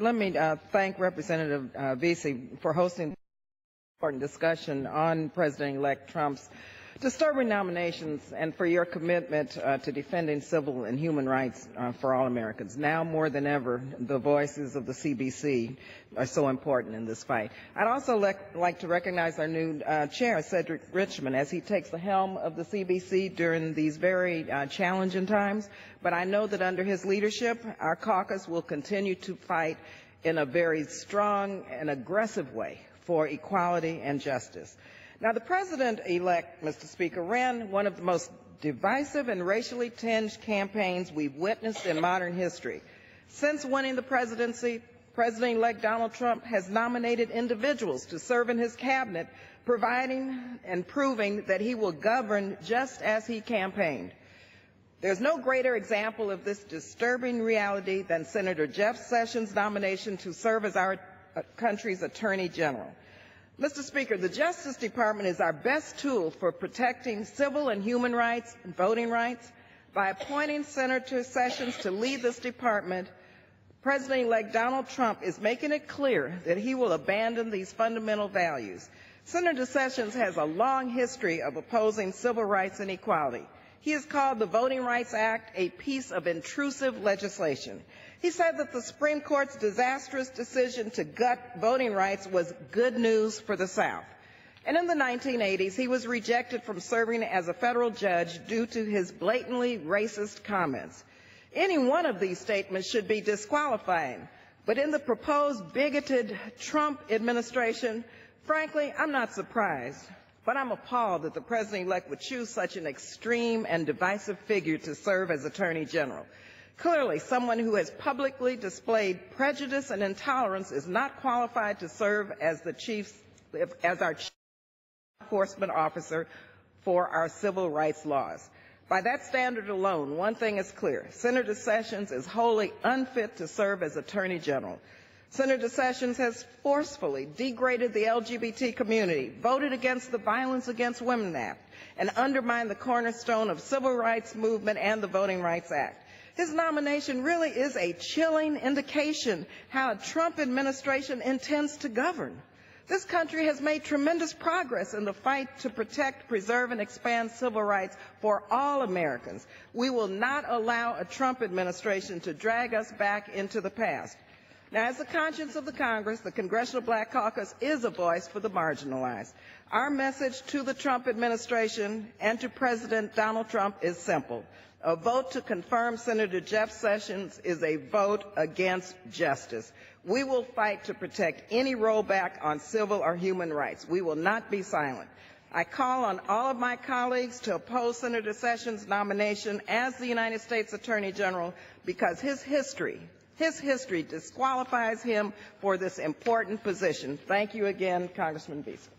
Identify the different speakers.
Speaker 1: Let me thank Representative Vesey for hosting an important discussion on President-elect Trump's disturbing nominations and for your commitment to defending civil and human rights for all Americans. Now more than ever, the voices of the CBC are so important in this fight. I'd also like to recognize our new chair, Cedric Richmond, as he takes the helm of the CBC during these very challenging times. But I know that under his leadership, our caucus will continue to fight in a very strong and aggressive way for equality and justice. Now, the President-elect, Mr. Speaker, ran one of the most divisive and racially tinged campaigns we've witnessed in modern history. Since winning the presidency, President-elect Donald Trump has nominated individuals to serve in his cabinet, providing and proving that he will govern just as he campaigned. There's no greater example of this disturbing reality than Senator Jeff Sessions' nomination to serve as our country's Attorney General. Mr. Speaker, the Justice Department is our best tool for protecting civil and human rights and voting rights. By appointing Senator Sessions to lead this department, President-elect Donald Trump is making it clear that he will abandon these fundamental values. Senator Sessions has a long history of opposing civil rights and equality. He has called the Voting Rights Act a piece of intrusive legislation. He said that the Supreme Court's disastrous decision to gut voting rights was good news for the South. And in the 1980s, he was rejected from serving as a federal judge due to his blatantly racist comments. Any one of these statements should be disqualifying. But in the proposed bigoted Trump administration, frankly, I'm not surprised. But I'm appalled that the President-elect would choose such an extreme and divisive figure to serve as Attorney General. Clearly, someone who has publicly displayed prejudice and intolerance is not qualified to serve as our chief enforcement officer for our civil rights laws. By that standard alone, one thing is clear. Senator Sessions is wholly unfit to serve as Attorney General. Senator Sessions has forcefully degraded the LGBT community, voted against the Violence Against Women Act, and undermined the cornerstone of civil rights movement and the Voting Rights Act. His nomination really is a chilling indication how a Trump administration intends to govern. This country has made tremendous progress in the fight to protect, preserve, and expand civil rights for all Americans. We will not allow a Trump administration to drag us back into the past. Now, as the conscience of the Congress, the Congressional Black Caucus is a voice for the marginalized. Our message to the Trump administration and to President Donald Trump is simple. A vote to confirm Senator Jeff Sessions is a vote against justice. We will fight to protect any rollback on civil or human rights. We will not be silent. I call on all of my colleagues to oppose Senator Sessions' nomination as the United States Attorney General because his history disqualifies him for this important position. Thank you again, Congressman Vesey.